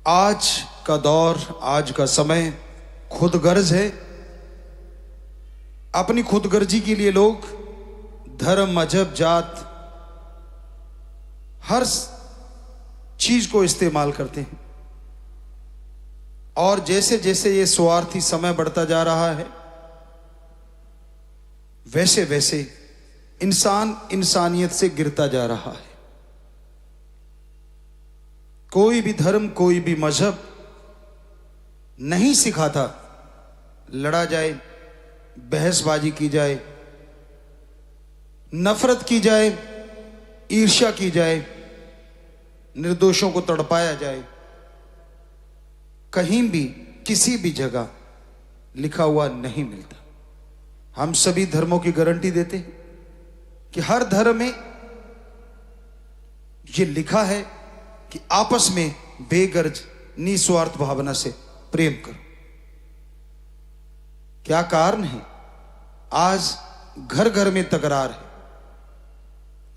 आज का दौर, आज का समय खुदगर्ज है। अपनी खुदगर्जी के लिए लोग धर्म, मजहब, जात, हर चीज को इस्तेमाल करते हैं। और जैसे जैसे ये स्वार्थी समय बढ़ता जा रहा है, वैसे वैसे इंसान इंसानियत से गिरता जा रहा है। कोई भी धर्म, कोई भी मजहब नहीं सिखाता लड़ा जाए, बहसबाजी की जाए, नफरत की जाए, ईर्ष्या की जाए, निर्दोषों को तड़पाया जाए। कहीं भी किसी भी जगह लिखा हुआ नहीं मिलता। हम सभी धर्मों की गारंटी देते हैं कि हर धर्म में यह लिखा है कि आपस में बेगर्ज निस्वार्थ भावना से प्रेम करो। क्या कारण है आज घर घर में तकरार है?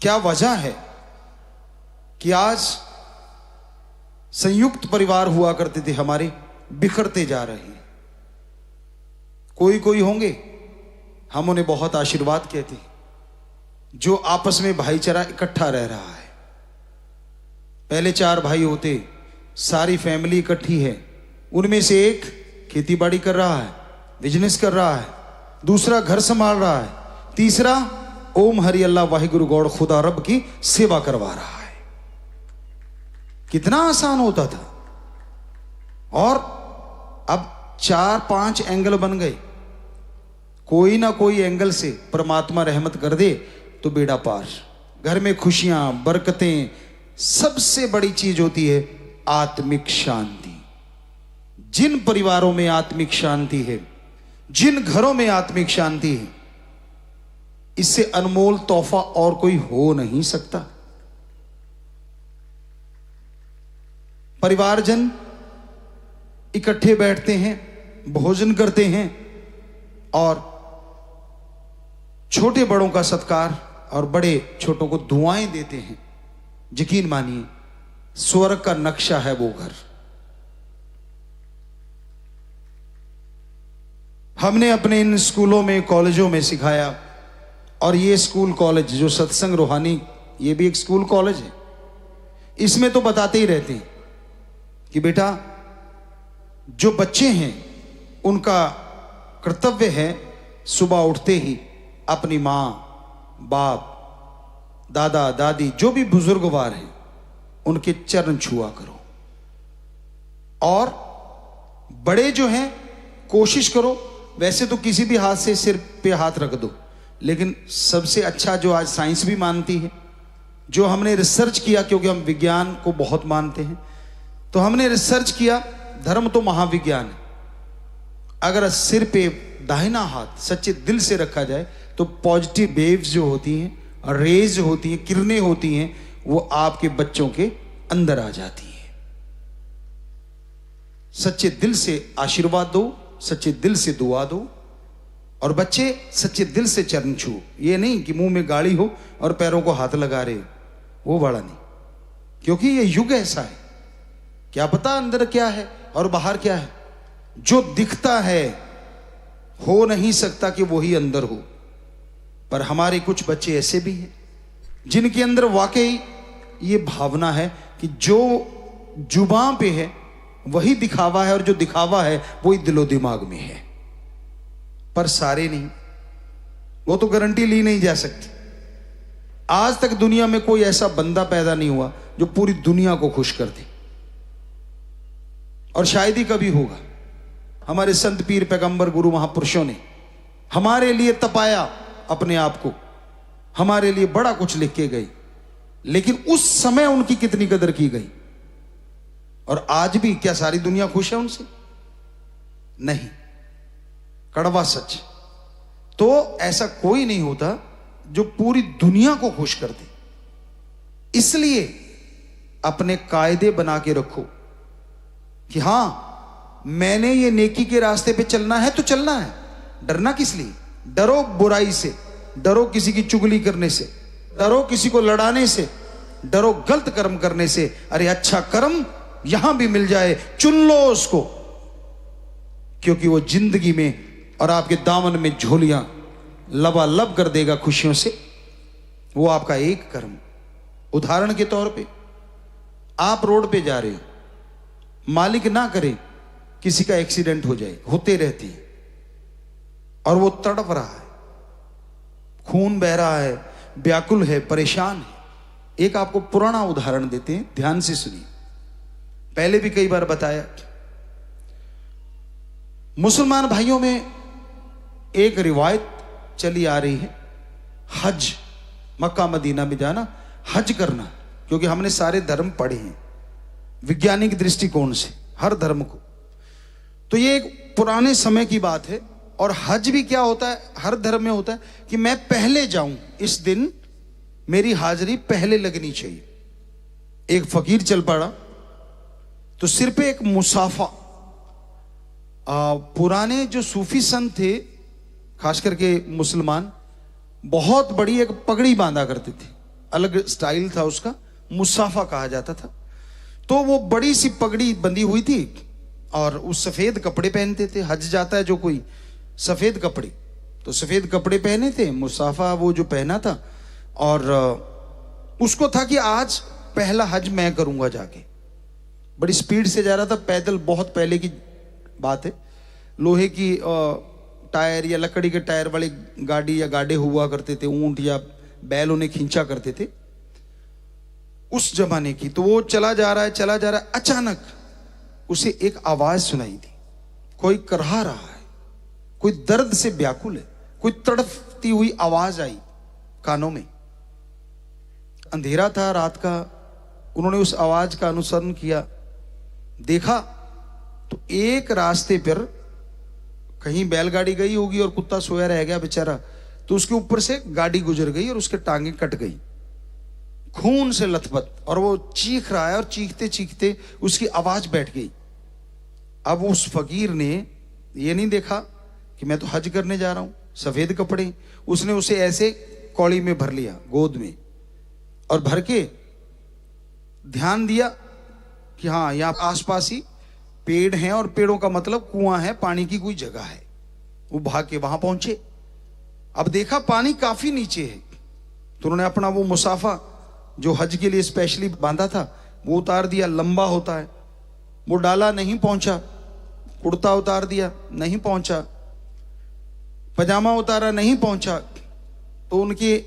क्या वजह है कि आज संयुक्त परिवार हुआ करते थे हमारे, बिखरते जा रहे हैं? कोई कोई होंगे, हम उन्हें बहुत आशीर्वाद कहते हैं, जो आपस में भाईचारा इकट्ठा रह रहा है। पहले 4 भाई होते, सारी फैमिली इकट्ठी है, उनमें से एक खेती बाड़ी कर रहा है, बिजनेस कर रहा है, दूसरा घर संभाल रहा है, तीसरा ओम हरि अल्लाह वाहिगुरु गौड़ खुदा रब की सेवा करवा रहा है। कितना आसान होता था। और अब 4-5 एंगल बन गए। कोई ना कोई एंगल से परमात्मा रहमत कर दे तो बेड़ा पार। घर में खुशियां, बरकतें, सबसे बड़ी चीज होती है आत्मिक शांति। जिन परिवारों में आत्मिक शांति है, जिन घरों में आत्मिक शांति है, इससे अनमोल तोहफा और कोई हो नहीं सकता। परिवारजन इकट्ठे बैठते हैं, भोजन करते हैं और छोटे बड़ों का सत्कार और बड़े छोटों को दुआएं देते हैं। यकीन मानिए, स्वर्ग का नक्शा है वो घर। हमने अपने इन स्कूलों में, कॉलेजों में सिखाया। और ये स्कूल कॉलेज जो सत्संग रूहानी, ये भी एक स्कूल कॉलेज है। इसमें तो बताते ही रहते हैं कि बेटा, जो बच्चे हैं उनका कर्तव्य है सुबह उठते ही अपनी मां, बाप, दादा, दादी, जो भी बुजुर्गवार हैं, उनके चरण छुआ करो। और बड़े जो हैं, कोशिश करो, वैसे तो किसी भी हाथ से सिर पे हाथ रख दो, लेकिन सबसे अच्छा जो आज साइंस भी मानती है, जो हमने रिसर्च किया, क्योंकि हम विज्ञान को बहुत मानते हैं, तो हमने रिसर्च किया, धर्म तो महाविज्ञान है। अगर सिर पे दाहिना हाथ सच्चे दिल से रखा जाए तो पॉजिटिव वेव्स जो होती हैं, रेज होती हैं, किरणें होती हैं, वो आपके बच्चों के अंदर आ जाती हैं। सच्चे दिल से आशीर्वाद दो, सच्चे दिल से दुआ दो, और बच्चे सच्चे दिल से चरण छू। ये नहीं कि मुंह में गाड़ी हो और पैरों को हाथ लगा रहे, वो बड़ा नहीं। क्योंकि ये युग ऐसा है, क्या पता अंदर क्या है और बाहर क्या है। जो दिखता है हो नहीं सकता कि वो ही अंदर हो। पर हमारे कुछ बच्चे ऐसे भी हैं जिनके अंदर वाकई ये भावना है कि जो जुबान पे है वही दिखावा है, और जो दिखावा है वही दिलो दिमाग में है। पर सारे नहीं, वो तो गारंटी ली नहीं जा सकती। आज तक दुनिया में कोई ऐसा बंदा पैदा नहीं हुआ जो पूरी दुनिया को खुश कर दे, और शायद ही कभी होगा। हमारे संत, पीर, पैगंबर, गुरु, महापुरुषों ने हमारे लिए तपाया अपने आप को, हमारे लिए बड़ा कुछ लिख के गए, लेकिन उस समय उनकी कितनी कदर की गई। और आज भी क्या सारी दुनिया खुश है उनसे? नहीं, कड़वा सच। तो ऐसा कोई नहीं होता जो पूरी दुनिया को खुश कर दे। इसलिए अपने कायदे बना के रखो कि हां, मैंने ये नेकी के रास्ते पे चलना है तो चलना है। डरना किस लिए? डरो बुराई से, डरो किसी की चुगली करने से, डरो किसी को लड़ाने से, डरो गलत कर्म करने से। अरे अच्छा कर्म यहां भी मिल जाए, चुन लो उसको, क्योंकि वो जिंदगी में और आपके दामन में झोलियां लबालब कर देगा खुशियों से। वो आपका एक कर्म। उदाहरण के तौर पे आप रोड पे जा रहे हो, मालिक ना करे किसी का एक्सीडेंट हो जाए, होते रहती है, और वो तड़प रहा है, खून बह रहा है, व्याकुल है, परेशान है। एक आपको पुराना उदाहरण देते हैं, ध्यान से सुनिए, पहले भी कई बार बताया। मुसलमान भाइयों में एक रिवायत चली आ रही है, हज, मक्का मदीना में जाना, हज करना, क्योंकि हमने सारे धर्म पढ़े हैं वैज्ञानिक दृष्टिकोण से, हर धर्म को। तो ये एक पुराने समय की बात है। और हज भी क्या होता है, हर धर्म में होता है कि मैं पहले जाऊं, इस दिन मेरी हाजिरी पहले लगनी चाहिए। एक फकीर चल पड़ा, तो सिर पे एक मुसाफा, पुराने जो सूफी संत थे, खास करके मुसलमान, बहुत बड़ी एक पगड़ी बांधा करते थे, अलग स्टाइल था उसका, मुसाफा कहा जाता था। तो वो बड़ी सी पगड़ी बंधी हुई थी और उस सफेद कपड़े पहनते थे। हज जाता है जो कोई, सफेद कपड़े, तो सफेद कपड़े पहने थे, मुसाफा वो जो पहना था, और उसको था कि आज पहला हज मैं करूंगा जाके। बड़ी स्पीड से जा रहा था, पैदल, बहुत पहले की बात है। लोहे की टायर या लकड़ी के टायर वाली गाड़ी या गाड़े हुआ करते थे, ऊंट या बैल उन्हें खींचा करते थे उस जमाने की। तो वो चला जा रहा है, अचानक उसे एक आवाज सुनाई दी, कोई करहा रहा है, कोई दर्द से व्याकुल है, कोई तड़पती हुई आवाज आई कानों में। अंधेरा था रात का, उन्होंने उस आवाज का अनुसरण किया, देखा तो एक रास्ते पर कहीं बैलगाड़ी गई होगी और कुत्ता सोया रह गया बेचारा, तो उसके ऊपर से गाड़ी गुजर गई और उसके टांगे कट गई, खून से लथपथ, और वो चीख रहा है और चीखते चीखते उसकी आवाज बैठ गई। अब उस फकीर ने ये नहीं देखा कि मैं तो हज करने जा रहा हूं, सफेद कपड़े, उसने उसे ऐसे कौड़ी में भर लिया, गोद में, और भर के ध्यान दिया कि हाँ यहां आसपास ही पेड़ हैं, और पेड़ों का मतलब कुआं है, पानी की कोई जगह है। वो भाग के वहां पहुंचे। अब देखा पानी काफी नीचे है, तो उन्होंने अपना वो मुसाफा जो हज के लिए स्पेशली बांधा था वो उतार दिया, लंबा होता है, वो डाला, नहीं पहुंचा। कुर्ता उतार दिया, नहीं पहुंचा। पजामा उतारा, नहीं पहुंचा। तो उनके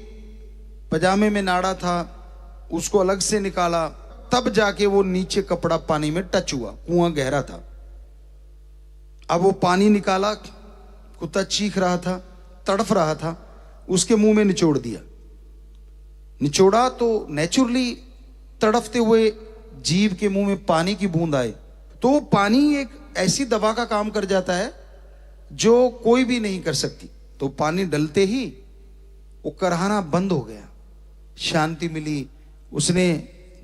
पजामे में नाड़ा था, उसको अलग से निकाला, तब जाके वो नीचे कपड़ा पानी में टच हुआ, कुआं गहरा था। अब वो पानी निकाला, कुत्ता चीख रहा था, तड़फ रहा था, उसके मुंह में निचोड़ दिया। निचोड़ा तो नेचुरली तड़फते हुए जीभ के मुंह में पानी की बूंद आए, तो वो पानी एक ऐसी दवा का काम कर जाता है जो कोई भी नहीं कर सकती। तो पानी डलते ही वो करहाना बंद हो गया, शांति मिली। उसने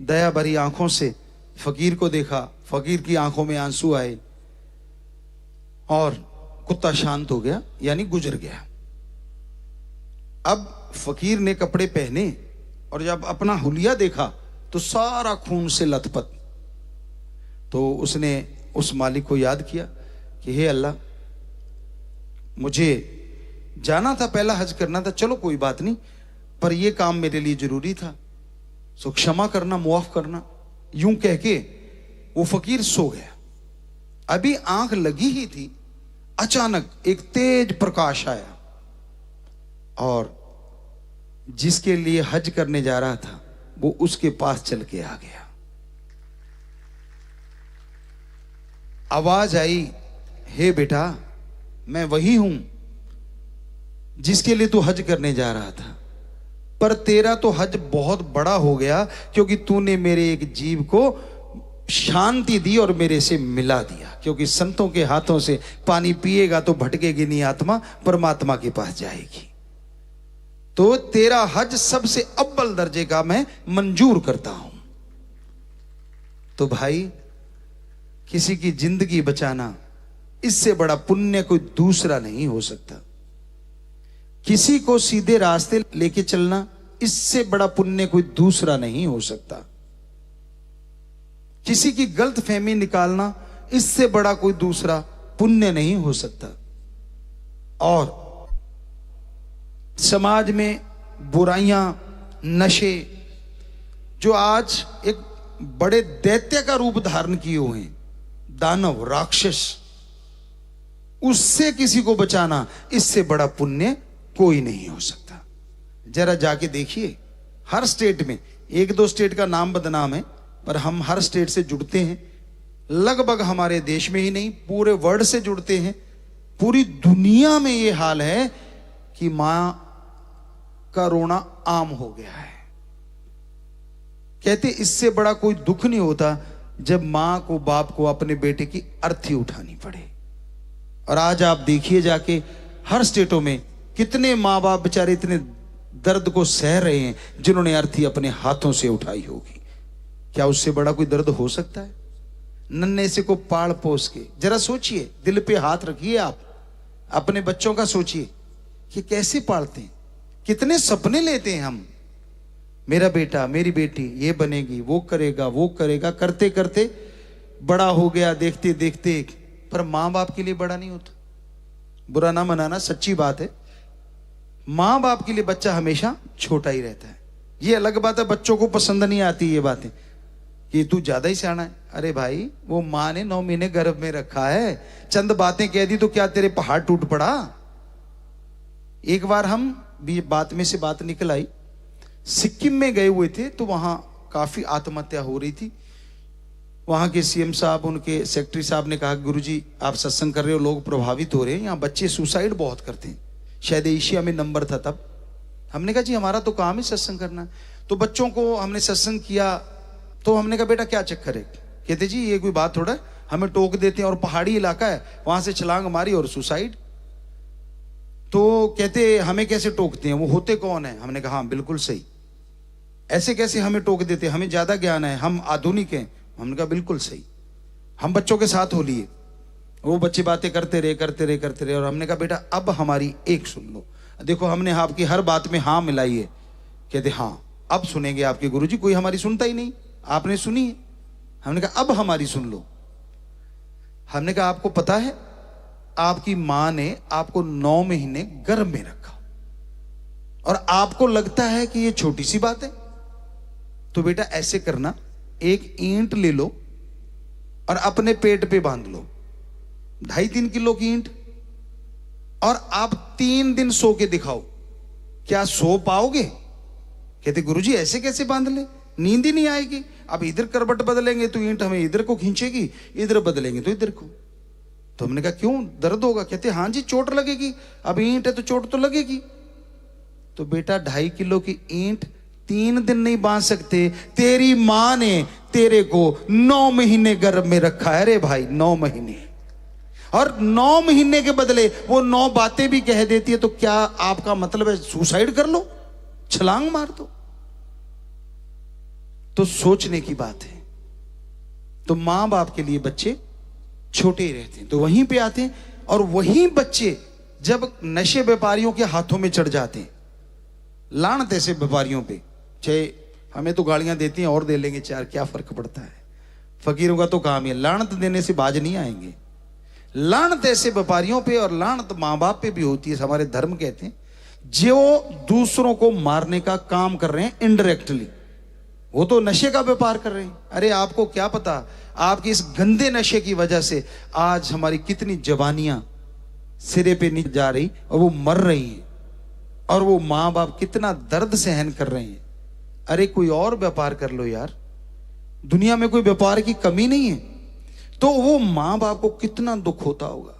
दया भरी आंखों से फकीर को देखा, फकीर की आंखों में आंसू आए और कुत्ता शांत हो गया, यानी गुजर गया। अब फकीर ने कपड़े पहने और जब अपना हुलिया देखा तो सारा खून से लथपथ। तो उसने उस मालिक को याद किया कि हे अल्लाह, मुझे जाना था, पहला हज करना था, चलो कोई बात नहीं, पर यह काम मेरे लिए जरूरी था, सो क्षमा करना, मुआफ करना। यूं कह के वो फकीर सो गया। अभी आंख लगी ही थी, अचानक एक तेज प्रकाश आया और जिसके लिए हज करने जा रहा था वो उसके पास चल के आ गया। आवाज आई, हे बेटा, मैं वही हूं जिसके लिए तू हज करने जा रहा था, पर तेरा तो हज बहुत बड़ा हो गया क्योंकि तूने मेरे एक जीव को शांति दी और मेरे से मिला दिया। क्योंकि संतों के हाथों से पानी पिएगा तो भटकेगी नहीं आत्मा, परमात्मा के पास जाएगी। तो तेरा हज सबसे अव्वल दर्जे का मैं मंजूर करता हूं। तो भाई, किसी की जिंदगी बचाना, इससे बड़ा पुण्य कोई दूसरा नहीं हो सकता। किसी को सीधे रास्ते लेके चलना, इससे बड़ा पुण्य कोई दूसरा नहीं हो सकता। किसी की गलत फहमी निकालना, इससे बड़ा कोई दूसरा पुण्य नहीं हो सकता। और समाज में बुराइयां, नशे जो आज एक बड़े दैत्य का रूप धारण किए हुए हैं, दानव, राक्षस, उससे किसी को बचाना, इससे बड़ा पुण्य कोई नहीं हो सकता। जरा जाके देखिए, हर स्टेट में, एक दो स्टेट का नाम बदनाम है, पर हम हर स्टेट से जुड़ते हैं, लगभग हमारे देश में ही नहीं पूरे वर्ल्ड से जुड़ते हैं। पूरी दुनिया में यह हाल है कि मां का रोना आम हो गया है। कहते इससे बड़ा कोई दुख नहीं होता जब मां को, बाप को अपने बेटे की अर्थी उठानी पड़े। और आज आप देखिए जाके हर स्टेटों में कितने मां बाप बेचारे इतने दर्द को सह रहे हैं, जिन्होंने अर्थी अपने हाथों से उठाई होगी। क्या उससे बड़ा कोई दर्द हो सकता है? नन्हे से को पाल पोस के, जरा सोचिए, दिल पे हाथ रखिए, आप अपने बच्चों का सोचिए कि कैसे पालते हैं, कितने सपने लेते हैं हम, मेरा बेटा, मेरी बेटी ये बनेगी, वो करेगा, वो करेगा, करते करते बड़ा हो गया, देखते देखते, पर मां बाप के लिए बड़ा नहीं होता। बुरा ना मनाना, सच्ची बात है, मां बाप के लिए बच्चा हमेशा छोटा ही रहता है। ये अलग बात है, बच्चों को पसंद नहीं आती ये बातें कि तू ज्यादा ही सियाना है। अरे भाई, वो मां ने 9 महीने गर्भ में रखा है, चंद बातें कह दी तो क्या तेरे पहाड़ टूट पड़ा? एक बार हम भी बात में से बात निकल आई, सिक्किम में गए हुए थे, तो वहां काफी आत्महत्या हो रही थी। वहां के सीएम साहब, उनके सेक्रेटरी साहब ने कहा, गुरुजी आप सत्संग कर रहे हो, लोग प्रभावित हो रहे हैं, यहाँ बच्चे सुसाइड बहुत करते हैं। शायद एशिया में नंबर था तब। हमने कहा जी हमारा तो काम है सत्संग करना। तो बच्चों को हमने सत्संग किया, तो हमने कहा बेटा क्या चक्कर है? कहते जी ये कोई बात थोड़ा है, हमें टोक देते हैं, और पहाड़ी इलाका है, वहां से छलांग मारी और सुसाइड। तो कहते हमें कैसे टोकते हैं, वो होते कौन है? हमने कहा हाँ बिल्कुल सही, ऐसे कैसे हमें टोक देते, हमें ज्यादा ज्ञान है, हम आधुनिक हैं। हमने कहा बिल्कुल सही। हम बच्चों के साथ हो लिए, वो बच्चे बातें करते रहे, और हमने कहा बेटा अब हमारी एक सुन लो। देखो हमने आपकी हर बात में हाँ मिलाई है। कहते हाँ अब सुनेंगे आपके गुरुजी, कोई हमारी सुनता ही नहीं, आपने सुनी है। हमने कहा अब हमारी सुन लो। हमने कहा आपको पता है आपकी मां ने आपको 9 महीने गर्भ में रखा, और आपको लगता है कि ये छोटी सी बात है? तो बेटा ऐसे करना, एक ईंट ले लो और अपने पेट पे बांध लो, 2.5-3 किलो की ईंट, और आप 3 दिन सो के दिखाओ, क्या सो पाओगे? कहते गुरुजी ऐसे कैसे बांध ले, नींद ही नहीं आएगी। अब इधर करवट बदलेंगे तो ईंट हमें इधर को खींचेगी, इधर बदलेंगे तो इधर को। तो हमने कहा क्यों, दर्द होगा? कहते हाँ जी चोट लगेगी, अब ईंट है तो चोट तो लगेगी। तो बेटा 2.5 किलो की ईंट 3 दिन नहीं बांध सकते, तेरी मां ने तेरे को 9 महीने गर्भ में रखा है रे भाई, 9 महीने। और 9 महीने के बदले वो 9 बातें भी कह देती है, तो क्या आपका मतलब है सुसाइड कर लो, छलांग मार दो? तो सोचने की बात है। तो मां बाप के लिए बच्चे छोटे ही रहते हैं, तो वहीं पे आते हैं, और वहीं बच्चे जब नशे व्यापारियों के हाथों में चढ़ जाते हैं, लानत ऐसे व्यापारियों पे, चाहे हमें तो गालियां देती हैं और दे लेंगे 4, क्या फर्क पड़ता है, फकीरों का तो काम है, लानत देने से बाज नहीं आएंगे। लानत ऐसे व्यापारियों पे और लानत मां बाप पे भी होती है। हमारे धर्म कहते हैं जो दूसरों को मारने का काम कर रहे हैं इनडायरेक्टली, वो तो नशे का व्यापार कर रहे हैं। अरे आपको क्या पता, आपकी इस गंदे नशे की वजह से आज हमारी कितनी जवानियां सिरे पे नहीं जा रही और वो मर रही हैं, और वो मां बाप कितना दर्द सहन कर रहे हैं। अरे कोई और व्यापार कर लो यार, दुनिया में कोई व्यापार की कमी नहीं है। तो वो मां बाप को कितना दुख होता होगा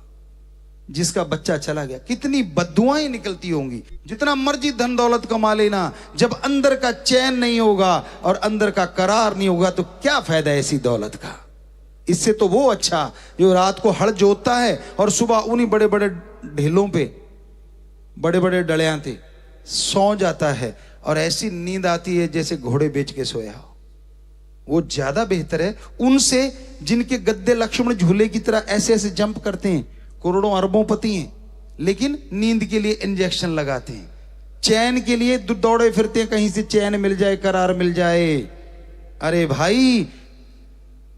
जिसका बच्चा चला गया, कितनी बद्दुआएं निकलती होंगी। जितना मर्जी धन दौलत कमा लेना, जब अंदर का चैन नहीं होगा और अंदर का करार नहीं होगा तो क्या फायदा ऐसी दौलत का। इससे तो वो अच्छा जो रात को हड़ जोतता है और सुबह उन्हीं बड़े बड़े ढेलों पे, बड़े बड़े डलियां थे सो जाता है, और ऐसी नींद आती है जैसे घोड़े बेच के सोया हो। वो ज्यादा बेहतर है उनसे जिनके गद्दे लक्ष्मण झूले की तरह ऐसे ऐसे जंप करते हैं, करोड़ों अरबों पति हैं, लेकिन नींद के लिए इंजेक्शन लगाते हैं, चैन के लिए दौड़े फिरते हैं कहीं से चैन मिल जाए, करार मिल जाए। अरे भाई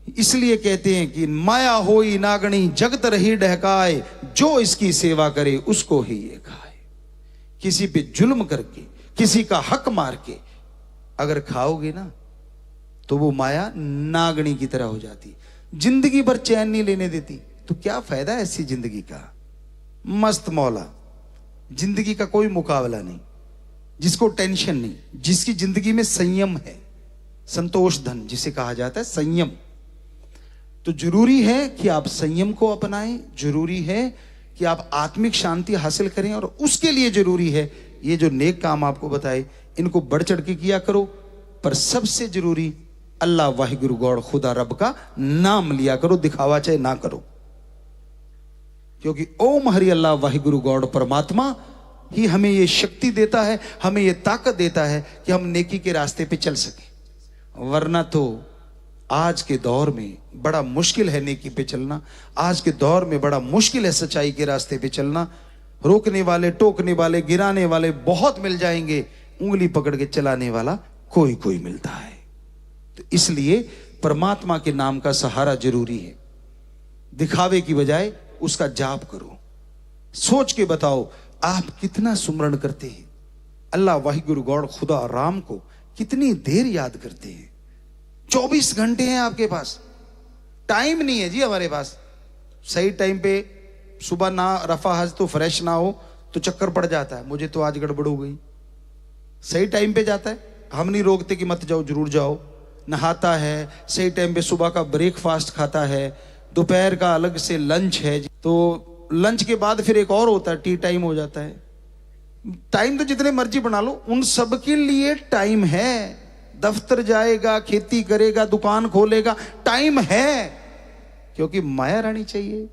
इसलिए कहते हैं कि माया होई नागणी जगत रही डहकाए, जो इसकी सेवा करे उसको ही ये खाए। किसी पे जुल्म करके, किसी का हक मार के अगर खाओगे ना तो वो माया नागणी की तरह हो जाती, जिंदगी भर चैन नहीं लेने देती। तो क्या फायदा ऐसी जिंदगी का? मस्त मौला, जिंदगी का कोई मुकाबला नहीं, जिसको टेंशन नहीं, जिसकी जिंदगी में संयम है, संतोष धन जिसे कहा जाता है संयम। तो जरूरी है कि आप संयम को अपनाएं, जरूरी है कि आप आत्मिक शांति हासिल करें, और उसके लिए जरूरी है ये जो नेक काम आपको बताए इनको बढ़ चढ़ के किया करो। पर सबसे जरूरी अल्लाह वाहिगुरु गॉड खुदा रब का नाम लिया करो, दिखावा चाहे ना करो। क्योंकि ओम हरि अल्लाह वाहिगुरु गॉड परमात्मा ही हमें ये शक्ति देता है, हमें ये ताकत देता है कि हम नेकी के रास्ते पे चल सके। वरना तो आज के दौर में बड़ा मुश्किल है नेकी पे चलना, आज के दौर में बड़ा मुश्किल है सच्चाई के रास्ते पे चलना। रोकने वाले, टोकने वाले, गिराने वाले बहुत मिल जाएंगे, उंगली पकड़ के चलाने वाला कोई कोई मिलता है। तो इसलिए परमात्मा के नाम का सहारा जरूरी है। दिखावे की बजाय उसका जाप करो। सोच के बताओ आप कितना सुमरण करते हैं, अल्लाह वाहिगुरु गॉड खुदा राम को कितनी देर याद करते हैं। 24 घंटे हैं आपके पास, टाइम नहीं है जी हमारे पास। सही टाइम पे सुबह ना रफा हज तो फ्रेश ना हो तो चक्कर पड़ जाता है, मुझे तो आज गड़बड़ हो गई। सही टाइम पे जाता है, हम नहीं रोकते कि मत जाओ, जरूर जाओ। नहाता है सही टाइम पे, सुबह का ब्रेकफास्ट खाता है, दोपहर का अलग से लंच है, तो लंच के बाद फिर एक और होता है, टी टाइम हो जाता है। टाइम तो जितने मर्जी बना लो, उन सब के लिए टाइम है। दफ्तर जाएगा, खेती करेगा, दुकान खोलेगा, टाइम है, क्योंकि माया रानी चाहिए।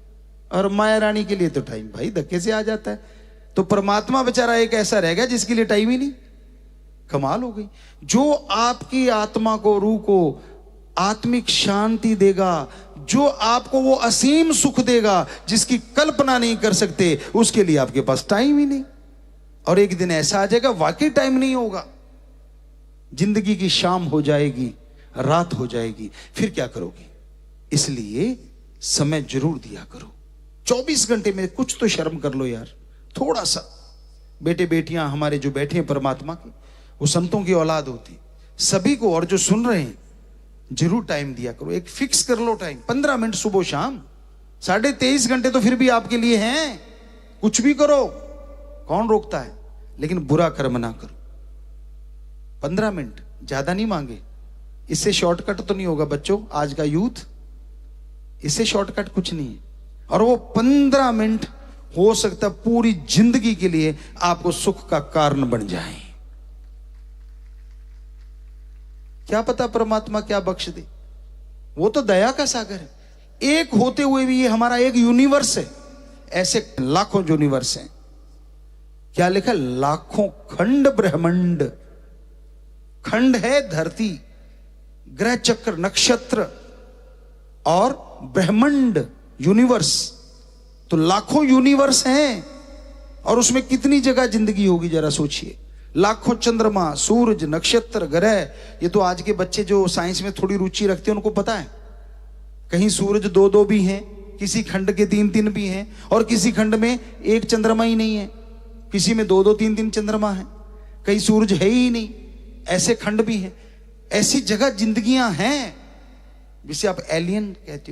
और माया रानी के लिए तो टाइम भाई धक्के से आ जाता है। तो परमात्मा बेचारा एक ऐसा रह गया जिसके लिए टाइम ही नहीं। कमाल हो गई। जो आपकी आत्मा को, रूह को आत्मिक शांति देगा, जो आपको वो असीम सुख देगा जिसकी कल्पना नहीं कर सकते, उसके लिए आपके पास टाइम ही नहीं। और एक दिन ऐसा आ जाएगा वाकई टाइम नहीं होगा, जिंदगी की शाम हो जाएगी, रात हो जाएगी, फिर क्या करोगे? इसलिए समय जरूर दिया करो। 24 घंटे में कुछ तो शर्म कर लो यार, थोड़ा सा। बेटे बेटियां हमारे जो बैठे हैं परमात्मा के, वो संतों की औलाद होती, सभी को और जो सुन रहे हैं जरूर टाइम दिया करो। एक फिक्स कर लो टाइम, 15 मिनट सुबह शाम। 23.5 घंटे तो फिर भी आपके लिए हैं, कुछ भी करो, कौन रोकता है। लेकिन बुरा कर्म ना करो। 15 मिनट ज्यादा नहीं मांगे, इससे शॉर्टकट तो नहीं होगा बच्चों, आज का यूथ, इससे शॉर्टकट कुछ नहीं है। और वो 15 मिनट हो सकता पूरी जिंदगी के लिए आपको सुख का कारण बन जाए। क्या पता परमात्मा क्या बख्श दे, वो तो दया का सागर है। एक होते हुए भी ये हमारा एक यूनिवर्स है, ऐसे लाखों यूनिवर्स हैं। क्या लिखा? लाखों खंड ब्रह्मांड। खंड है धरती, ग्रह चक्र, नक्षत्र और ब्रह्मांड, यूनिवर्स। तो लाखों यूनिवर्स हैं, और उसमें कितनी जगह जिंदगी होगी जरा सोचिए। लाखों चंद्रमा, सूरज, नक्षत्र, ग्रह। ये तो आज के बच्चे जो साइंस में थोड़ी रुचि रखते हैं उनको पता है, कहीं सूरज 2-2 भी हैं, किसी खंड के 3-3 भी हैं, और किसी खंड में एक चंद्रमा ही नहीं है, किसी में 2-2, 3-3 चंद्रमा है, कहीं सूरज है ही नहीं, ऐसे खंड भी हैं। ऐसी जगह जिंदगियां हैं जिसे आप एलियन कहते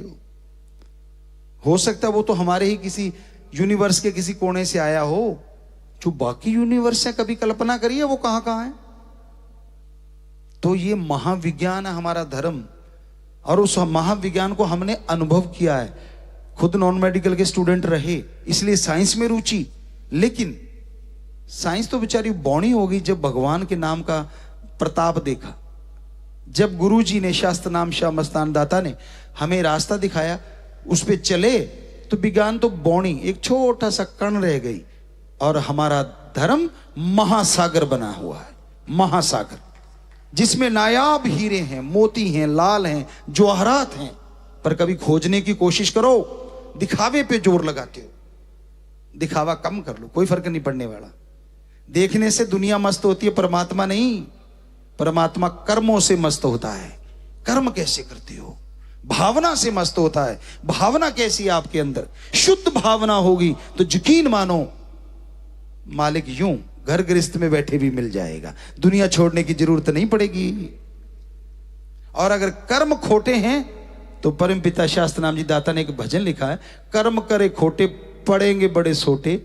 हो सकता है वो तो हमारे ही किसी यूनिवर्स के किसी कोने से आया हो। जो बाकी यूनिवर्स है, कभी कल्पना करिए वो कहां कहां है। तो ये महाविज्ञान है हमारा धर्म, और उस महाविज्ञान को हमने अनुभव किया है। खुद नॉन मेडिकल के स्टूडेंट रहे, इसलिए साइंस में रुचि। लेकिन साइंस तो बेचारी बौनी हो गई जब भगवान के नाम का प्रताप देखा। जब गुरुजी ने, शास्त्र नाम शाह मस्तान दाता ने हमें रास्ता दिखाया, उस पे चले, तो विज्ञान तो बौनी, एक छोटा सा कण रह गई, और हमारा धर्म महासागर बना हुआ है। महासागर जिसमें नायाब हीरे हैं, मोती हैं, लाल हैं, जवाहरात हैं। पर कभी खोजने की कोशिश करो, दिखावे पे जोर लगाते हो। दिखावा कम कर लो, कोई फर्क नहीं पड़ने वाला। देखने से दुनिया मस्त होती है, परमात्मा नहीं। परमात्मा कर्मों से मस्त होता है। कर्म कैसे करते हो, भावना से मस्त होता है। भावना कैसी है आपके अंदर? शुद्ध भावना होगी तो यकीन मानो मालिक यूं घर गृहस्थ में बैठे भी मिल जाएगा, दुनिया छोड़ने की जरूरत नहीं पड़ेगी। और अगर कर्म खोटे हैं तो परम पिता शास्त्र नाम जी दाता ने एक भजन लिखा है, कर्म करे खोटे पड़ेंगे बड़े सोटे,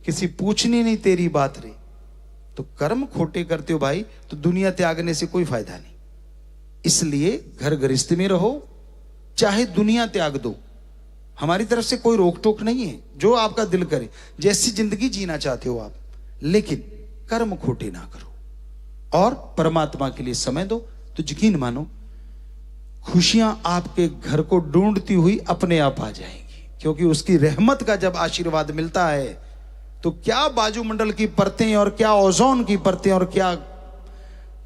किसी पूछनी नहीं तेरी बात रे। तो कर्म खोटे करते हो भाई तो दुनिया त्यागने से कोई फायदा नहीं। इसलिए घर गृहस्थ में रहो, चाहे दुनिया त्याग दो, हमारी तरफ से कोई रोक टोक नहीं है। जो आपका दिल करे, जैसी जिंदगी जीना चाहते हो आप, लेकिन कर्म खोटे ना करो और परमात्मा के लिए समय दो, तो यकीन मानो खुशियां आपके घर को ढूंढती हुई अपने आप आ जाएंगी। क्योंकि उसकी रहमत का जब आशीर्वाद मिलता है तो क्या बाजूमंडल की परतें और क्या ओजोन की परतें और क्या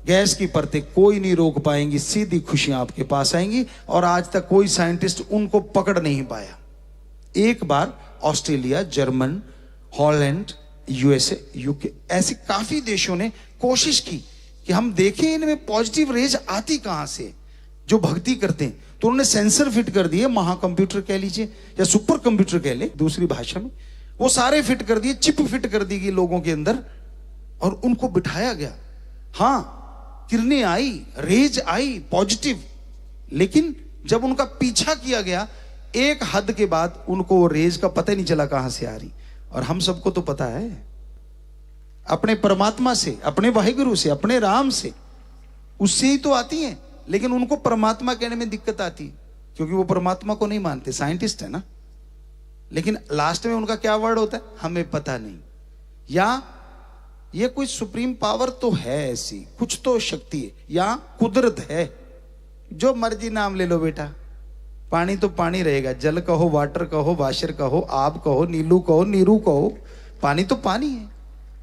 गैस की परतें कोई नहीं रोक पाएंगी। सीधी खुशियां आपके पास आएंगी। और आज तक कोई साइंटिस्ट उनको पकड़ नहीं पाया। एक बार Australia, German, Holland, USA, UK, ऐसे काफी देशों ने कोशिश की कि हम देखें इनमें पॉजिटिव रेज आती कहां से, जो भक्ति करते हैं। तो उन्होंने सेंसर फिट कर दिए, महाकंप्यूटर कह लीजिए या सुपर कंप्यूटर कह ले दूसरी भाषा में, वो सारे फिट कर दिए, चिप फिट कर दी गई लोगों के अंदर और उनको बिठाया गया। हाँ, किरणें आई, रेज आई पॉजिटिव, लेकिन जब उनका पीछा किया गया एक हद के बाद उनको वो रेज का पता ही नहीं चला कहां से आ रही। और हम सबको तो पता है अपने परमात्मा से, अपने वाहिगुरु से, अपने राम से, उससे ही तो आती हैं। लेकिन उनको परमात्मा कहने में दिक्कत आती है क्योंकि वो परमात्मा को नहीं मानते, साइंटिस्ट है ना। लेकिन लास्ट में उनका क्या वर्ड होता है हमें पता नहीं, या ये कोई सुप्रीम पावर तो है, ऐसी कुछ तो शक्ति है या कुदरत है। जो मर्जी नाम ले लो बेटा, पानी तो पानी रहेगा, जल कहो, वाटर कहो, वाशर कहो, आप कहो, नीलू कहो, नीरू कहो, पानी तो पानी है।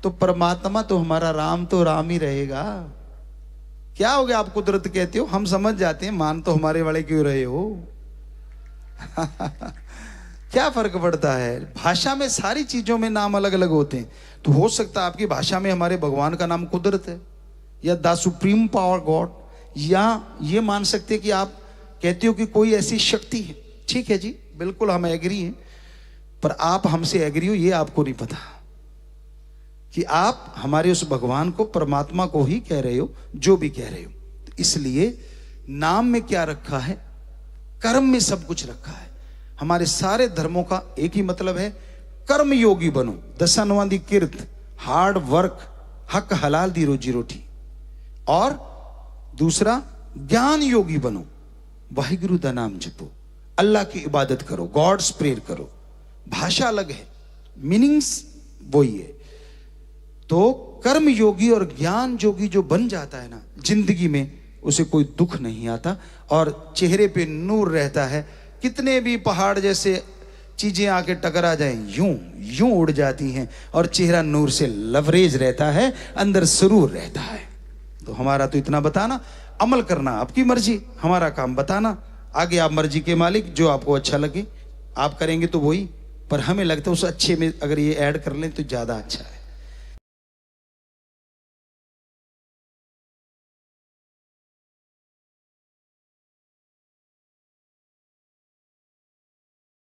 तो परमात्मा तो हमारा राम तो राम ही रहेगा। क्या हो गया आप कुदरत कहते हो, हम समझ जाते हैं, मान तो हमारे वाले क्यों रहे हो। क्या फर्क पड़ता है? भाषा में सारी चीजों में नाम अलग अलग होते हैं। तो हो सकता है आपकी भाषा में हमारे भगवान का नाम कुदरत है या द सुप्रीम पावर गॉड, या ये मान सकते कि आप कहते हो कि कोई ऐसी शक्ति है। ठीक है जी, बिल्कुल हम एग्री हैं, पर आप हमसे एग्री हो ये आपको नहीं पता कि आप हमारे उस भगवान को, परमात्मा को ही कह रहे हो जो भी कह रहे हो। तो इसलिए नाम में क्या रखा है, कर्म में सब कुछ रखा है। हमारे सारे धर्मों का एक ही मतलब है, कर्म योगी बनो, दसानवां दी किरत, हार्ड वर्क, हक हलाल दी रोजी रोटी। और दूसरा ज्ञान योगी बनो, वाहिगुरु दा नाम जपो, अल्लाह की इबादत करो, गॉड्स प्रेयर करो। भाषा अलग है, मीनिंग्स वही है। तो कर्म योगी और ज्ञान योगी जो बन जाता है ना जिंदगी में, उसे कोई दुख नहीं आता और चेहरे पे नूर रहता है। कितने भी पहाड़ जैसे चीजें आके टकरा जाएं, यूं यूं उड़ जाती हैं और चेहरा नूर से लवरेज रहता है, अंदर सुरूर रहता है। तो हमारा तो इतना बताना, अमल करना आपकी मर्जी, हमारा काम बताना। आगे आप मर्जी के मालिक, जो आपको अच्छा लगे आप करेंगे तो वही, पर हमें लगता है उस अच्छे में अगर ये ऐड कर लें तो ज्यादा अच्छा है।